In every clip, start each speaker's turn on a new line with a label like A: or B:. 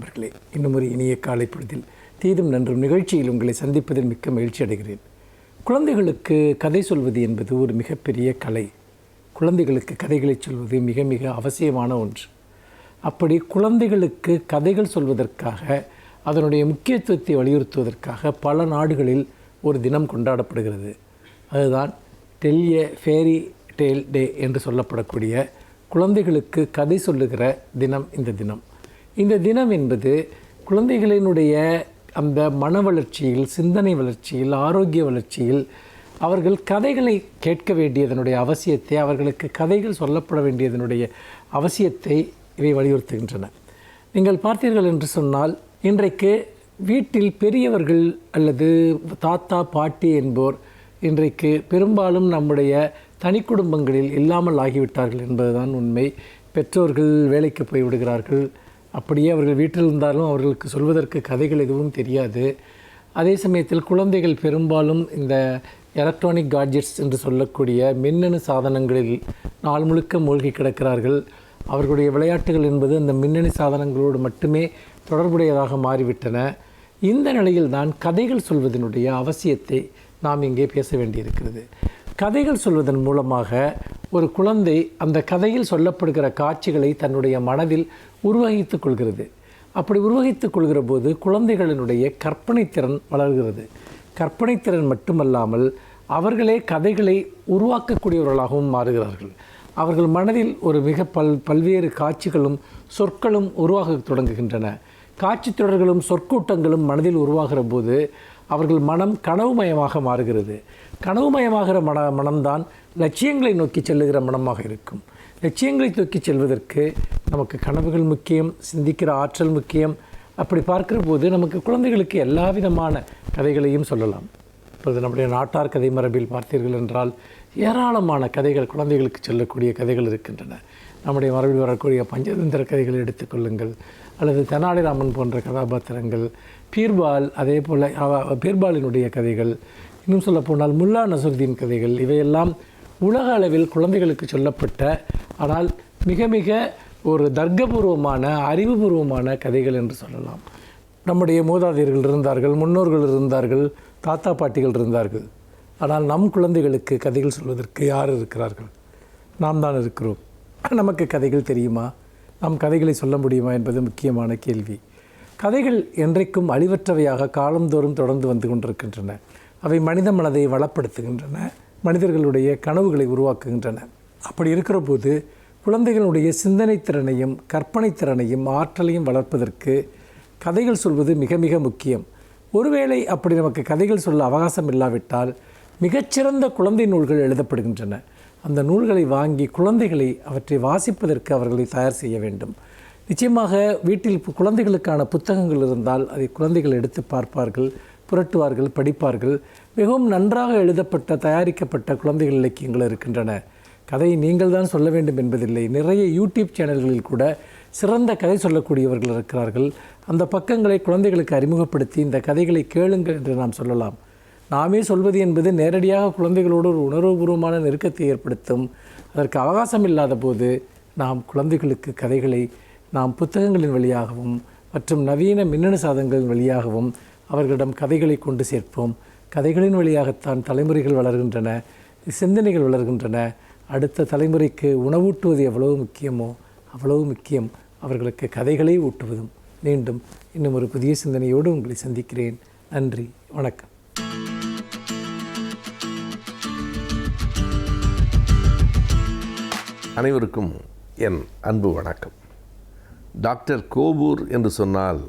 A: நண்பர்களே, இன்னும் ஒரு இனிய காலை பொழுதில் தீதும் நன்றும் நிகழ்ச்சியில் உங்களை சந்திப்பதில் மிக்க மகிழ்ச்சி அடைகிறேன். குழந்தைகளுக்கு கதை சொல்வது என்பது ஒரு மிகப்பெரிய கலை. குழந்தைகளுக்கு கதைகளை சொல்வது மிக மிக அவசியமான ஒன்று. அப்படி குழந்தைகளுக்கு கதைகள் சொல்வதற்காக, அதனுடைய முக்கியத்துவத்தை வலியுறுத்துவதற்காக பல நாடுகளில் ஒரு தினம் கொண்டாடப்படுகிறது. அதுதான் டெல் எ ஃபேரி டேல் டே என்று சொல்லப்படக்கூடிய குழந்தைகளுக்கு கதை சொல்லுகிற தினம். இந்த தினம் என்பது குழந்தைகளினுடைய அந்த மன வளர்ச்சியில், சிந்தனை வளர்ச்சியில், ஆரோக்கிய வளர்ச்சியில் அவர்கள் கதைகளை கேட்க வேண்டியதனுடைய அவசியத்தை, அவர்களுக்கு கதைகள் சொல்லப்பட வேண்டியதனுடைய அவசியத்தை இவை வலியுறுத்துகின்றன. நீங்கள் பார்த்தீர்கள் என்று சொன்னால், இன்றைக்கு வீட்டில் பெரியவர்கள் அல்லது தாத்தா பாட்டி என்போர் இன்றைக்கு பெரும்பாலும் நம்முடைய தனி குடும்பங்களில் இல்லாமல் ஆகிவிட்டார்கள் என்பதுதான் உண்மை. பெற்றோர்கள் வேலைக்கு போய் விடுகிறார்கள். அப்படியே அவர்கள் வீட்டில் இருந்தாலும் அவர்களுக்கு சொல்வதற்கு கதைகள் எதுவும் தெரியாது. அதே சமயத்தில் குழந்தைகள் பெரும்பாலும் இந்த எலக்ட்ரானிக் காட்ஜெட்ஸ் என்று சொல்லக்கூடிய மின்னணு சாதனங்களில் நாள் முழுக்க மூழ்கி கிடக்கிறார்கள். அவர்களுடைய விளையாட்டுகள் என்பது அந்த மின்னணு சாதனங்களோடு மட்டுமே தொடர்புடையதாக மாறிவிட்டன. இந்த நிலையில்தான் கதைகள் சொல்வதனுடைய அவசியத்தை நாம் இங்கே பேச வேண்டியிருக்கிறது. கதைகள் சொல்வதன் மூலமாக ஒரு குழந்தை அந்த கதையில் சொல்லப்படுகிற காட்சிகளை தன்னுடைய மனதில் உருவகித்துக் கொள்கிறது. அப்படி உருவகித்துக் கொள்கிற போது குழந்தைகளினுடைய கற்பனை திறன் வளர்கிறது. கற்பனை திறன் மட்டுமல்லாமல் அவர்களே கதைகளை உருவாக்கக்கூடியவர்களாகவும் மாறுகிறார்கள். அவர்கள் மனதில் ஒரு மிக பல்வேறு காட்சிகளும் சொற்களும் உருவாக தொடங்குகின்றன. காட்சி தொடர்களும் சொற்கூட்டங்களும் மனதில் உருவாகிற போது அவர்கள் மனம் கனவுமயமாக மாறுகிறது. கனவுமயமாகிற மனம்தான் லட்சியங்களை நோக்கி செல்லுகிற மனமாக இருக்கும். லட்சியங்களை நோக்கி செல்வதற்கு நமக்கு கனவுகள் முக்கியம், சிந்திக்கிற ஆற்றல் முக்கியம். அப்படி பார்க்கிற போது நமக்கு குழந்தைகளுக்கு எல்லா விதமான கதைகளையும் சொல்லலாம். இப்பொழுது நம்முடைய நாட்டார் கதை மரபில் பார்த்தீர்கள் என்றால் ஏராளமான கதைகள், குழந்தைகளுக்கு சொல்லக்கூடிய கதைகள் இருக்கின்றன. நம்முடைய மரபில் வரக்கூடிய பஞ்சதந்திர கதைகளை எடுத்துக்கொள்ளுங்கள், அல்லது தெனாலிராமன் போன்ற கதாபாத்திரங்கள், பீர்பால், அதே போல் பீர்பாலினுடைய கதைகள், இன்னும் சொல்லப்போனால் முல்லா நசுருதீன் கதைகள், இவையெல்லாம் உலக அளவில் குழந்தைகளுக்கு சொல்லப்பட்ட ஆனால் மிக மிக ஒரு தர்க்கபூர்வமான, அறிவுபூர்வமான கதைகள் என்று சொல்லலாம். நம்முடைய மூதாதையர்கள் இருந்தார்கள், முன்னோர்கள் இருந்தார்கள், தாத்தா பாட்டிகள் இருந்தார்கள். ஆனால் நம் குழந்தைகளுக்கு கதைகள் சொல்வதற்கு யார் இருக்கிறார்கள்? நாம் தான் இருக்கிறோம். நமக்கு கதைகள் தெரியுமா? நாம் கதைகளை சொல்ல முடியுமா என்பது முக்கியமான கேள்வி. கதைகள் என்றைக்கும் அழிவற்றவையாக காலந்தோறும் தொடர்ந்து வந்து கொண்டிருக்கின்றன. அவை மனித மனதை வளப்படுத்துகின்றன, மனிதர்களுடைய கனவுகளை உருவாக்குகின்றன. அப்படி இருக்கிற போது குழந்தைகளுடைய சிந்தனை திறனையும் கற்பனை திறனையும் ஆற்றலையும் வளர்ப்பதற்கு கதைகள் சொல்வது மிக மிக முக்கியம். ஒருவேளை அப்படி நமக்கு கதைகள் சொல்ல அவகாசம் இல்லாவிட்டால் மிகச்சிறந்த குழந்தை நூல்கள் எழுதப்படுகின்றன. அந்த நூல்களை வாங்கி குழந்தைகளை அவற்றை வாசிப்பதற்கு அவர்களை தயார் செய்ய வேண்டும். நிச்சயமாக வீட்டில் குழந்தைகளுக்கான புத்தகங்கள் இருந்தால் அதை குழந்தைகள் எடுத்து பார்ப்பார்கள், புரட்டுவார்கள், படிப்பார்கள். மிகவும் நன்றாக எழுதப்பட்ட, தயாரிக்கப்பட்ட குழந்தைகள் இலக்கியங்கள் இருக்கின்றன. கதையை நீங்கள் தான் சொல்ல வேண்டும் என்பதில்லை. நிறைய யூடியூப் சேனல்களில் கூட சிறந்த கதை சொல்லக்கூடியவர்கள் இருக்கிறார்கள். அந்த பக்கங்களை குழந்தைகளுக்கு அறிமுகப்படுத்தி இந்த கதைகளை கேளுங்கள் என்று நாம் சொல்லலாம். நாமே சொல்வது என்பது நேரடியாக குழந்தைகளோடு ஒரு உணர்வுபூர்வமான நெருக்கத்தை ஏற்படுத்தும். அதற்கு அவகாசம் இல்லாத போது நாம் குழந்தைகளுக்கு கதைகளை நாம் புத்தகங்களின் வழியாகவும் மற்றும் நவீன மின்னணு சாதனங்களின் வழியாகவும் அவர்களிடம் கதைகளை கொண்டு சேர்ப்போம். கதைகளின் வழியாகத்தான் தலைமுறைகள் வளர்கின்றன, சிந்தனைகள் வளர்கின்றன. அடுத்த தலைமுறைக்கு உணவூட்டுவது எவ்வளவு முக்கியமோ அவ்வளவு முக்கியம் அவர்களுக்கு கதைகளை ஊட்டுவதும். மீண்டும் இன்னும் ஒரு புதிய சிந்தனையோடு உங்களை சந்திக்கிறேன். நன்றி, வணக்கம்.
B: அனைவருக்கும் என் அன்பு வணக்கம். டாக்டர் கோபூர் என்று சொன்னால்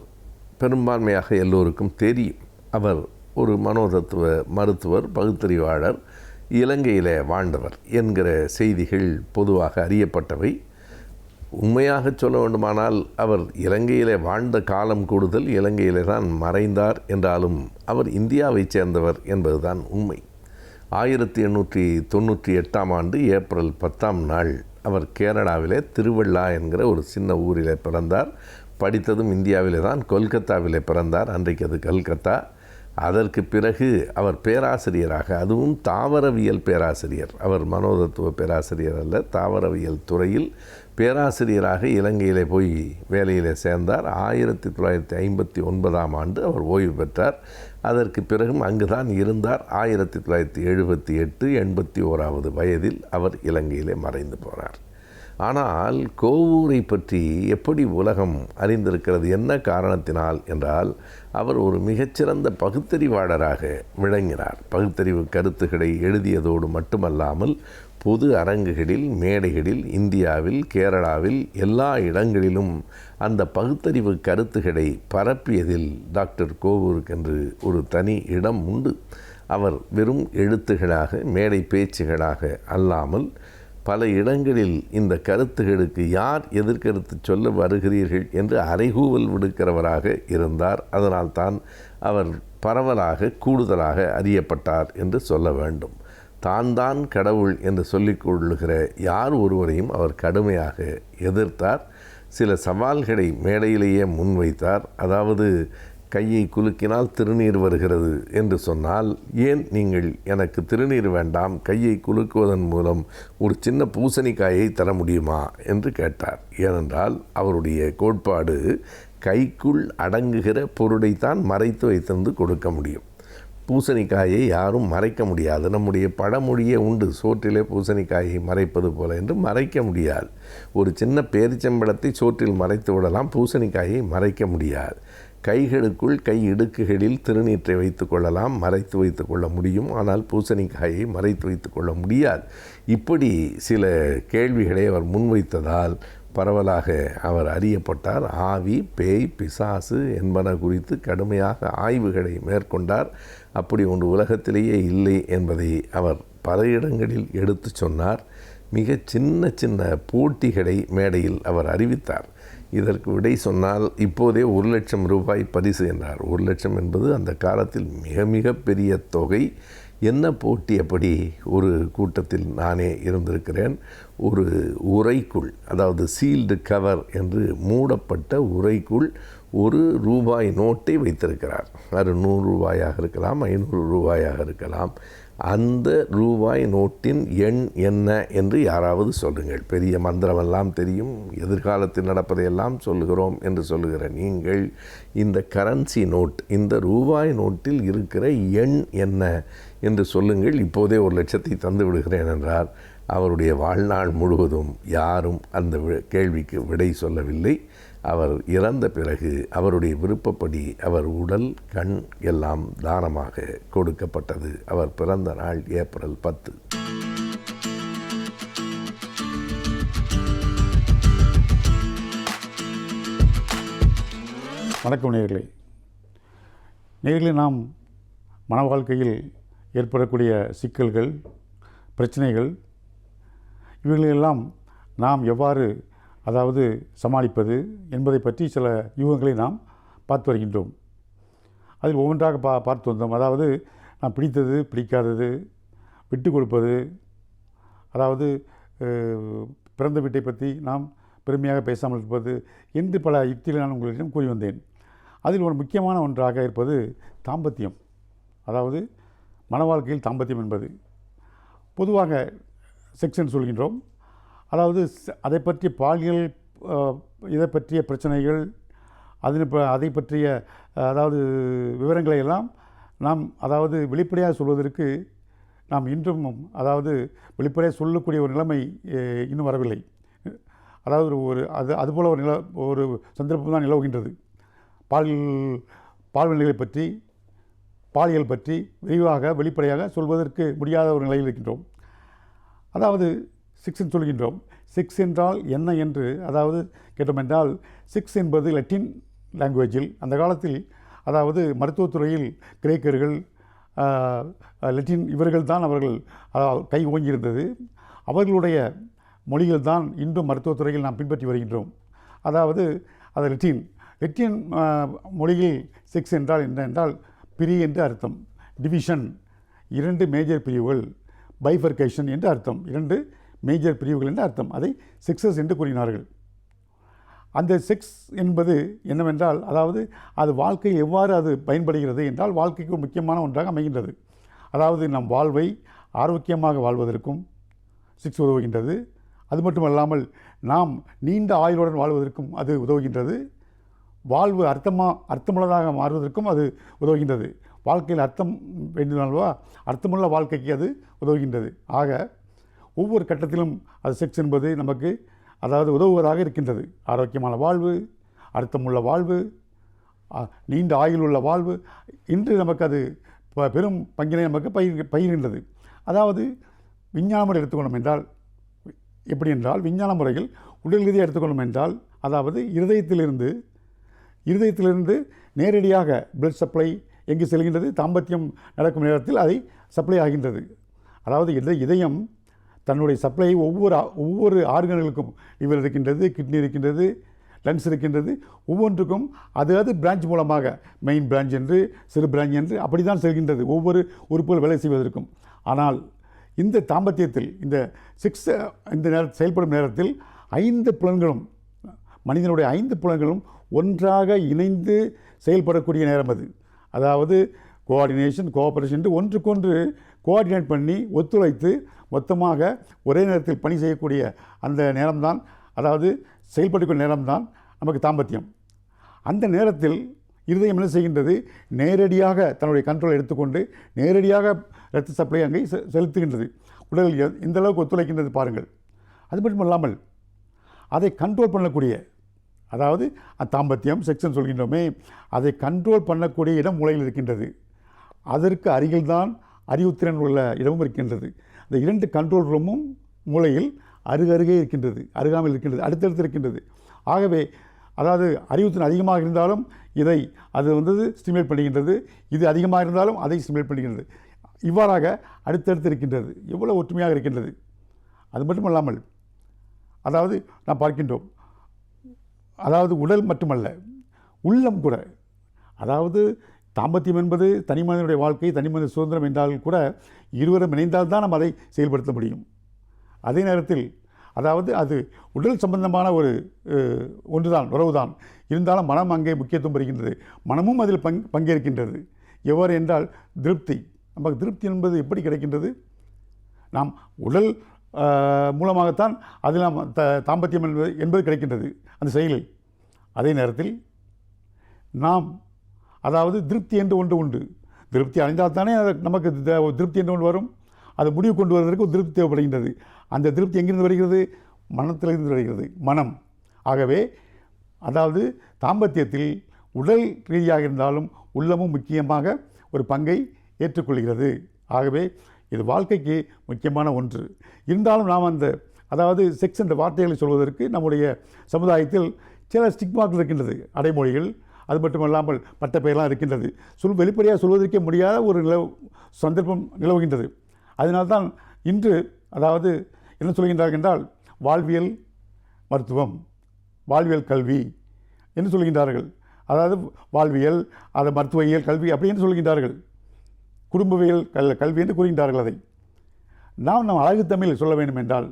B: பெரும்பான்மையாக எல்லோருக்கும் தெரியும். அவர் ஒரு மனோதத்துவ மருத்துவர், பகுத்தறிவாளர், இலங்கையில் வாழ்ந்தவர் என்கிற செய்திகள் பொதுவாக அறியப்பட்டவை. உண்மையாக சொல்ல வேண்டுமானால் அவர் இலங்கையில் வாழ்ந்த காலம் கூடுதல், இலங்கையிலே தான் மறைந்தார் என்றாலும் அவர் இந்தியாவைச் சேர்ந்தவர் என்பதுதான் உண்மை. 1898 ஏப்ரல் 10 அவர் கேரளாவிலே திருவள்ளா என்கிற ஒரு சின்ன ஊரிலே பிறந்தார். படித்ததும் இந்தியாவிலே தான், கொல்கத்தாவிலே பிறந்தார். அன்றைக்கு அது கல்கத்தா. அதற்கு பிறகு அவர் பேராசிரியராக, அதுவும் தாவரவியல் பேராசிரியர், அவர் மனோதத்துவ பேராசிரியர் அல்ல, தாவரவியல் துறையில் பேராசிரியராக இலங்கையிலே போய் வேலையில் சேர்ந்தார். 1959ஆம் ஆண்டு அவர் ஓய்வு பெற்றார். அதற்கு பிறகும் அங்குதான் இருந்தார். 1978 81வது வயதில் அவர் இலங்கையிலே மறைந்து போனார். ஆனால் கோவூரை பற்றி எப்படி உலகம் அறிந்திருக்கிறது, என்ன காரணத்தினால் என்றால், அவர் ஒரு மிகச்சிறந்த பகுத்தறிவாளராக விளங்கினார். பகுத்தறிவு கருத்துக்களை எழுதியதோடு மட்டுமல்லாமல் பொது அரங்குகளில், மேடைகளில், இந்தியாவில், கேரளாவில் எல்லா இடங்களிலும் அந்த பகுத்தறிவு கருத்துக்களை பரப்பியதில் டாக்டர் கோவூருக்கென்று ஒரு தனி இடம் உண்டு. அவர் வெறும் எழுத்துகளாக, மேடை பேச்சுகளாக அல்லாமல் பல இடங்களில் இந்த கருத்துகளுக்கு யார் எதிர்கருத்து சொல்ல வருகிறீர்கள் என்று அறைகூவல் விடுக்கிறவராக இருந்தார். அதனால்தான் அவர் பரவலாக கூடுதலாக அறியப்பட்டார் என்று சொல்ல வேண்டும். தான் கடவுள் என்று சொல்லிக்கொள்ளுகிற யார் ஒருவரையும் அவர் கடுமையாக எதிர்த்தார். சில சவால்களை மேடையிலேயே முன்வைத்தார். அதாவது, கையை குலுக்கினால் திருநீர் வருகிறது என்று சொன்னால், ஏன் நீங்கள் எனக்கு திருநீர் வேண்டாம், கையை குலுக்குவதன் மூலம் ஒரு சின்ன பூசணிக்காயை தர முடியுமா என்று கேட்டார். ஏனென்றால் அவருடைய கோட்பாடு கைக்குள் அடங்குகிற பொருளைத்தான் மறைத்து வைத்திருந்து கொடுக்க முடியும். பூசணிக்காயை யாரும் மறைக்க முடியாது. நம்முடைய பழமொழியே உண்டு, சோற்றிலே பூசணிக்காயை மறைப்பது போல என்று. மறைக்க முடியாது. ஒரு சின்ன பேரிச்சம்பழத்தை சோற்றில் மறைத்து விடலாம், பூசணிக்காயை மறைக்க முடியாது. கைகளுக்குள், கை இடுக்குகளில் திருநீற்றை வைத்து கொள்ளலாம், மறைத்து வைத்து கொள்ள முடியும். ஆனால் பூசணிக்காயை மறைத்து வைத்து கொள்ள முடியாது. இப்படி சில கேள்விகளை அவர் முன்வைத்ததால் பரவலாக அவர் அறியப்பட்டார். ஆவி, பேய், பிசாசு என்பன குறித்து கடுமையாக ஆய்வுகளை மேற்கொண்டார். அப்படி ஒன்று உலகத்திலேயே இல்லை என்பதை அவர் பல இடங்களில் எடுத்து சொன்னார். மிக சின்ன சின்ன போட்டிகளை மேடையில் அவர் அறிவித்தார். இதற்கு விடை சொன்னால் இப்போதே 1,00,000 ரூபாய் பரிசு என்றார். 1,00,000 என்பது அந்த காலத்தில் மிக மிக பெரிய தொகை. என்ன போட்டி? அப்படி ஒரு கூட்டத்தில் நானே இருந்திருக்கிறேன். ஒரு உரைக்குள், அதாவது சீல்டு கவர் என்று மூடப்பட்ட உரைக்குள் ஒரு ரூபாய் நோட்டை வைத்திருக்கிறார். அது 100 ரூபாயாக இருக்கலாம், 500 ரூபாயாக இருக்கலாம். அந்த ரூபாய் நோட்டின் எண் என்ன என்று யாராவது சொல்லுங்கள். பெரிய மந்திரமெல்லாம் தெரியும், எதிர்காலத்தில் நடப்பதையெல்லாம் சொல்லுகிறோம் என்று சொல்லுகிற நீங்கள், இந்த கரன்சி நோட், இந்த ரூபாய் நோட்டில் இருக்கிற எண் என்ன என்று சொல்லுங்கள், இப்போதே 1,00,000 தந்து விடுகிறேன் என்றார். அவருடைய வாழ்நாள் முழுவதும் யாரும் அந்த கேள்விக்கு விடை சொல்லவில்லை. அவர் இறந்த பிறகு அவருடைய விருப்பப்படி அவர் உடல், கண் எல்லாம் தானமாக கொடுக்கப்பட்டது. அவர் பிறந்த நாள் ஏப்ரல் 10.
C: வணக்கம் நேயர்களே. நாம் மன வாழ்க்கையில் ஏற்படக்கூடிய சிக்கல்கள், பிரச்சனைகள், இவைகளெல்லாம் நாம் எவ்வாறு சமாளிப்பது என்பதை பற்றி சில யூகங்களை நாம் பார்த்து வருகின்றோம். அதில் ஒவ்வொன்றாக பார்த்து வந்தோம். அதாவது, நாம் பிடித்தது, பிடிக்காதது, விட்டு கொடுப்பது, அதாவது பிறந்த வீட்டை பற்றி நாம் பெருமையாக பேசாமல் இருப்பது என்று பல யுக்திகளை நான் உங்களிடம் கூறி வந்தேன். அதில் ஒரு முக்கியமான ஒன்றாக இருப்பது தாம்பத்தியம். அதாவது மன வாழ்க்கையில் தாம்பத்தியம் என்பது பொதுவாக செக்ஸ் என்று சொல்கின்றோம். அதாவது அதை பற்றிய பாலியல், இதை பற்றிய பிரச்சனைகள், அதை பற்றிய விவரங்களை எல்லாம் நாம் வெளிப்படையாக சொல்வதற்கு நாம் இன்றும் வெளிப்படையாக சொல்லக்கூடிய ஒரு நிலைமை இன்னும் வரவில்லை. அதுபோல் ஒரு சந்தர்ப்பம் தான் நிலவுகின்றது. பால்வினைகளை பற்றி, பாலியல் பற்றி விரிவாக வெளிப்படையாக சொல்வதற்கு முடியாத ஒரு நிலையில் இருக்கின்றோம். அதாவது செக்ஸ் என்று சொல்கின்றோம். செக்ஸ் என்றால் என்ன என்று கேட்டோம் என்றால், செக்ஸ் என்பது லத்தீன் லாங்குவேஜில் அந்த காலத்தில் மருத்துவத்துறையில் கிரேக்கர்கள், லத்தீன் இவர்கள் தான் அவர்கள் கை ஓங்கியிருந்தது. அவர்களுடைய மொழிகள் தான் இன்றும் மருத்துவத்துறையில் நாம் பின்பற்றி வருகின்றோம். அது லத்தீன் மொழியில் செக்ஸ் என்றால் என்ன என்றால், பிரி என்று அர்த்தம், டிவிஷன் 2 மேஜர் பிரிவுகள், பைஃபர்கேஷன் என்று அர்த்தம், 2 மேஜர் பிரிவுகள் என்று அர்த்தம். அதை செக்ஸஸ் என்று கூறினார்கள். அந்த செக்ஸ் என்பது என்னவென்றால், அது வாழ்க்கையில் எவ்வாறு அது பயன்படுகிறது என்றால், வாழ்க்கைக்கு ஒரு முக்கியமான ஒன்றாக அமைகின்றது. நம் வாழ்வை ஆரோக்கியமாக வாழ்வதற்கும் செக்ஸ் உதவுகின்றது. அது மட்டுமல்லாமல் நாம் நீண்ட ஆயுளுடன் வாழ்வதற்கும் அது உதவுகின்றது. வாழ்வு அர்த்தமுள்ளதாக மாறுவதற்கும் அது உதவுகின்றது. வாழ்க்கையில் அர்த்தம் வேண்டுமானவா, அர்த்தமுள்ள வாழ்க்கைக்கு அது உதவுகின்றது. ஆக ஒவ்வொரு கட்டத்திலும் அது செக்ஸ் என்பது நமக்கு அதாவது உதவுவதாக இருக்கின்றது. ஆரோக்கியமான வாழ்வு, அர்த்தமுள்ள வாழ்வு, நீண்ட ஆயுள் உள்ள வாழ்வு இன்று நமக்கு அது பெரும் பங்கினை நமக்கு பகிர்கின்றது. அதாவது விஞ்ஞான முறை எடுத்துக்கொண்டோம் என்றால் எப்படி என்றால், விஞ்ஞான முறையில் உடல் ரீதியாக எடுத்துக்கொண்டோம் என்றால், அதாவது இருதயத்திலிருந்து நேரடியாக பிளட் சப்ளை எங்கு செல்கின்றது, தாம்பத்தியம் நடக்கும் நேரத்தில் அதை சப்ளை ஆகின்றது. அதாவது இதயம் தன்னுடைய சப்ளை ஒவ்வொரு ஆர்கன்களுக்கும் லிவர் இருக்கின்றது, கிட்னி இருக்கின்றது, லங்ஸ் இருக்கின்றது, ஒவ்வொன்றுக்கும் அது பிரான்ச் மூலமாக மெயின் பிரான்ச் என்று சிறு பிரான்ச் என்று அப்படி தான் செல்கின்றது ஒவ்வொரு உறுப்புகள் வேலை செய்வதற்கும். ஆனால் இந்த தாம்பத்தியத்தில் இந்த செயல்படும் நேரத்தில் 5 புலன்களும், மனிதனுடைய 5 புலன்களும் ஒன்றாக இணைந்து செயல்படக்கூடிய நேரம் அது. அதாவது கோஆர்டினேஷன், கோஆபரேஷன் என்று ஒன்றுக்கொன்று கோஆர்டினேட் பண்ணி ஒத்துழைத்து மொத்தமாக ஒரே நேரத்தில் பணி செய்யக்கூடிய அந்த நேரம்தான், அதாவது செயல்படக்கூடிய நேரம்தான் நமக்கு தாம்பத்தியம். அந்த நேரத்தில் இருதயம் என்ன செய்கின்றது, நேரடியாக தன்னுடைய கண்ட்ரோலை எடுத்துக்கொண்டு நேரடியாக இரத்த சப்ளை அங்கே செலுத்துகின்றது. உடலில் இந்த அளவுக்கு ஒத்துழைக்கின்றது பாருங்கள். அது மட்டும் இல்லாமல் அதை கண்ட்ரோல் பண்ணக்கூடிய, அதாவது தாம்பத்தியம் செக்ஷன் சொல்கின்றோமே, அதை கண்ட்ரோல் பண்ணக்கூடிய இடம் மூளையில் இருக்கின்றது. அதற்கு அருகில்தான் அறிவுத்திறன் உள்ள இடமும் இருக்கின்றது. இந்த 2 கண்ட்ரோல் ரூமும் மூளையில் அருகருகே இருக்கின்றது, அருகாமையில் இருக்கின்றது, அடுத்தடுத்து இருக்கின்றது. ஆகவே அதாவது அறிவுத்திறன் அதிகமாக இருந்தாலும் அது ஸ்டிமுலேட் பண்ணுகின்றது, இது அதிகமாக இருந்தாலும் அதை ஸ்டிமுலேட் பண்ணுகின்றது. இவ்வாறாக அடுத்தடுத்து இருக்கின்றது. எவ்வளோ ஒற்றுமையாக இருக்கின்றது. அது மட்டுமல்லாமல் அதாவது நாம் பார்க்கின்றோம், அதாவது உடல் மட்டுமல்ல, உள்ளம் கூட. அதாவது தாம்பத்தியம் என்பது தனி மனிதனுடைய வாழ்க்கை, தனி மனித சுதந்திரம் என்றால் கூட இருவரும் இணைந்தால்தான் நாம் அதை செயல்படுத்த முடியும். அதே நேரத்தில் அதாவது அது உடல் சம்பந்தமான ஒன்றுதான், உறவுதான். இருந்தாலும் மனம் அங்கே முக்கியத்துவம் பெறுகின்றது. மனமும் அதில் பங்கேற்கின்றது. எவ்வாறு என்றால் திருப்தி. நமக்கு திருப்தி என்பது எப்படி கிடைக்கின்றது? நாம் உடல் மூலமாகத்தான் அதில் நாம் தாம்பத்தியம் என்பது கிடைக்கின்றது அந்த செயலில். அதே நேரத்தில் நாம் அதாவது திருப்தி என்று ஒன்று உண்டு. திருப்தி அடைந்தால் தானே நமக்கு திருப்தி என்று ஒன்று வரும். அது முடிவு கொண்டு வருவதற்கு ஒரு திருப்தி தேவைப்படுகின்றது. அந்த திருப்தி எங்கிருந்து வருகிறது? மனத்திலிருந்து வருகிறது, மனம். ஆகவே அதாவது தாம்பத்தியத்தில் உடல் ரீதியாக இருந்தாலும் உள்ளமும் முக்கியமாக ஒரு பங்கை ஏற்றுக்கொள்கிறது. ஆகவே இது வாழ்க்கைக்கு முக்கியமான ஒன்று. இருந்தாலும் நாம் அதாவது செக்ஸ் என்ற வார்த்தைகளை சொல்வதற்கு நம்முடைய சமுதாயத்தில் சில ஸ்டிக்மாக்கள் இருக்கின்றது, அடைமொழிகள். அது மட்டுமல்லாமல் பட்ட பெயரெல்லாம் இருக்கின்றது. வெளிப்படையாக சொல்வதற்கே முடியாத ஒரு சந்தர்ப்பம் நிலவுகின்றது. அதனால்தான் இன்று அதாவது என்ன சொல்கின்றார்கள் என்றால், வாழ்வியல் மருத்துவம், வாழ்வியல் கல்வி என்று சொல்கின்றார்கள். அதாவது வாழ்வியல், அது மருத்துவவியல் கல்வி அப்படி என்று சொல்கின்றார்கள். குடும்பவியல் கல்வி என்று கூறுகின்றார்கள். அதை நாம் அழகு தமிழில் சொல்ல வேண்டும் என்றால்,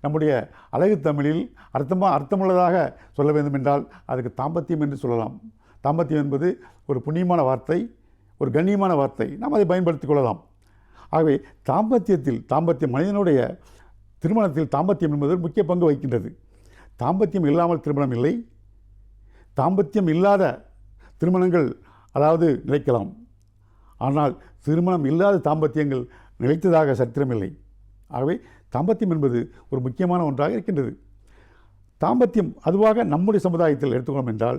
C: நம்முடைய அழகு தமிழில் அர்த்தமுள்ளதாக சொல்ல வேண்டும் என்றால் அதுக்கு தாம்பத்தியம் என்று சொல்லலாம். தாம்பத்தியம் என்பது ஒரு புண்ணியமான வார்த்தை, ஒரு கண்ணியமான வார்த்தை. நாம் அதை பயன்படுத்திக் கொள்ளலாம். ஆகவே தாம்பத்தியம் மனிதனுடைய திருமணத்தில் தாம்பத்தியம் என்பது முக்கிய பங்கு வகிக்கின்றது. தாம்பத்தியம் இல்லாமல் திருமணம் இல்லை. தாம்பத்தியம் இல்லாத திருமணங்கள் அதாவது நிலைக்கலாம். ஆனால் திருமணம் இல்லாத தாம்பத்தியங்கள் நிலைத்ததாக சரித்திரமில்லை. ஆகவே தாம்பத்தியம் என்பது ஒரு முக்கியமான ஒன்றாக இருக்கின்றது. தாம்பத்தியம் அதுவாக நம்முடைய சமுதாயத்தில் எடுத்துக்கொள்ளோம் என்றால்,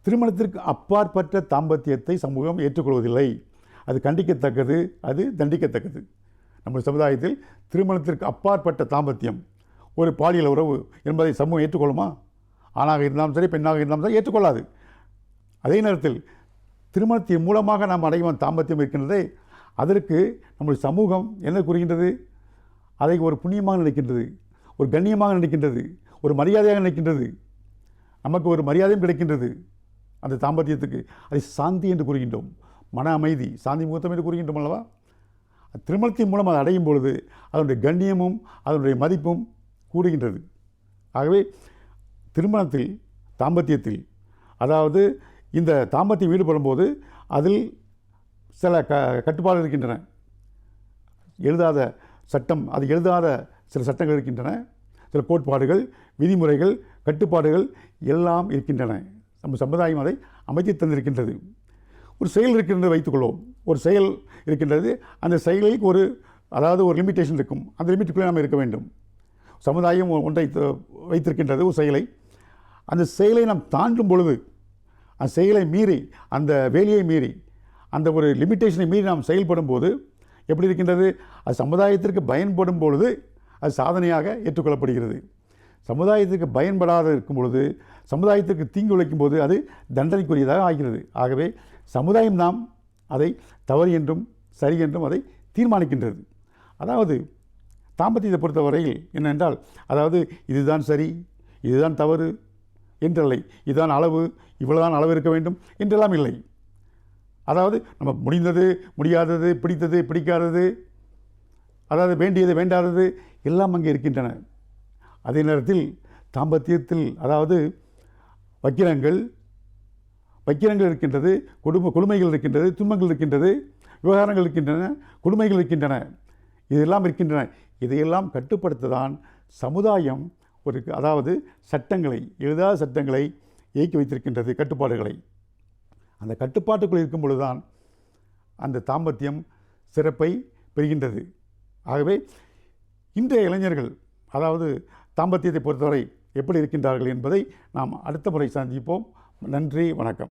C: திருமணத்திற்கு அப்பாற்பட்ட தாம்பத்தியத்தை சமூகம் ஏற்றுக்கொள்வதில்லை. அது கண்டிக்கத்தக்கது, அது தண்டிக்கத்தக்கது. நம்முடைய சமுதாயத்தில் திருமணத்திற்கு அப்பாற்பட்ட தாம்பத்தியம், ஒரு பாலியல் உறவு என்பதை சமூகம் ஏற்றுக்கொள்ளுமா? ஆணாக இருந்தாலும் சரி, பெண்ணாக இருந்தாலும் சரி ஏற்றுக்கொள்ளாது. அதே நேரத்தில் திருமணத்தின் மூலமாக நாம் அடையும் தாம்பத்தியம் இருக்கின்றதே, அதற்கு நம்முடைய சமூகம் என்ன கூறுகின்றது? அதை ஒரு புண்ணியமாக நினைக்கின்றது, ஒரு கண்ணியமாக நினைக்கின்றது, ஒரு மரியாதையாக நினைக்கின்றது. நமக்கு ஒரு மரியாதையும் கிடைக்கின்றது அந்த தாம்பத்தியத்துக்கு. அதை சாந்தி என்று கூறுகின்றோம், மன அமைதி, சாந்தி முகூர்த்தம் என்று கூறுகின்றோம் அல்லவா? திருமணத்தின் மூலம் அதை அடையும் பொழுது அதனுடைய கண்ணியமும் அதனுடைய மதிப்பும் கூடுகின்றது. ஆகவே திருமணத்தில் தாம்பத்தியத்தில் அதாவது இந்த தாம்பத்தியம் ஈடுபடும் போது அதில் சில கட்டுப்பாடு இருக்கின்றன. எழுதாத சட்டம், அது எழுதாத சில சட்டங்கள் இருக்கின்றன. சில கோட்பாடுகள், விதிமுறைகள், கட்டுப்பாடுகள் எல்லாம் இருக்கின்றன. நம்ம சமுதாயம் அதை அமைத்து தந்திருக்கின்றது. ஒரு செயல் இருக்கின்றது வைத்துக்கொள்வோம். ஒரு செயல் இருக்கின்றது. அந்த செயலில் ஒரு லிமிட்டேஷன் இருக்கும். அந்த லிமிட்டுக்குள்ளே நாம் இருக்க வேண்டும். சமுதாயம் ஒன்றை வைத்திருக்கின்றது, ஒரு செயலை. அந்த செயலை நாம் தாண்டும் பொழுது, அந்த செயலை மீறி, அந்த வேலையை மீறி, அந்த ஒரு லிமிட்டேஷனை மீறி நாம் செயல்படும் போது எப்படி இருக்கின்றது? அது சமுதாயத்திற்கு பயன்படும் பொழுது அது சாதனையாக ஏற்றுக்கொள்ளப்படுகிறது. சமுதாயத்திற்கு பயன்படாத இருக்கும் பொழுது, சமுதாயத்திற்கு தீங்கு விளைக்கும் போது அது தண்டனைக்குரியதாக ஆகிறது. ஆகவே சமுதாயம் நாம் அதை தவறு என்றும் சரி என்றும் அதை தீர்மானிக்கின்றது. அதாவது தாம்பத்தியத்தை பொறுத்தவரையில் என்னென்றால், இதுதான் சரி, இதுதான் தவறு என்றில்லை. இதுதான் அளவு, இவ்வளவுதான் அளவு இருக்க வேண்டும் என்றெல்லாம் இல்லை. நம்ம முடிந்தது, முடியாதது, பிடித்தது, பிடிக்காதது, வேண்டியது, வேண்டாதது எல்லாம் அங்கே இருக்கின்றன. அதே நேரத்தில் தாம்பத்தியத்தில் வக்கிரங்கள் இருக்கின்றது, கொடுமைகள் இருக்கின்றது, துன்பங்கள் இருக்கின்றது, விவகாரங்கள் இருக்கின்றன, கொடுமைகள் இருக்கின்றன, இதெல்லாம் இருக்கின்றன. இதையெல்லாம் கட்டுப்படுத்ததான் சமுதாயம் சட்டங்களை, எழுதாத சட்டங்களை இயக்கி வைத்திருக்கின்றது, கட்டுப்பாடுகளை. அந்த கட்டுப்பாட்டுக்குள் இருக்கும் பொழுதுதான் அந்த தாம்பத்தியம் சிறப்பை பெறுகின்றது. ஆகவே இன்றைய இளைஞர்கள் தாம்பத்தியத்தை பொறுத்தவரை எப்படி இருக்கின்றார்கள் என்பதை நாம் அடுத்த முறை சந்திப்போம். நன்றி, வணக்கம்.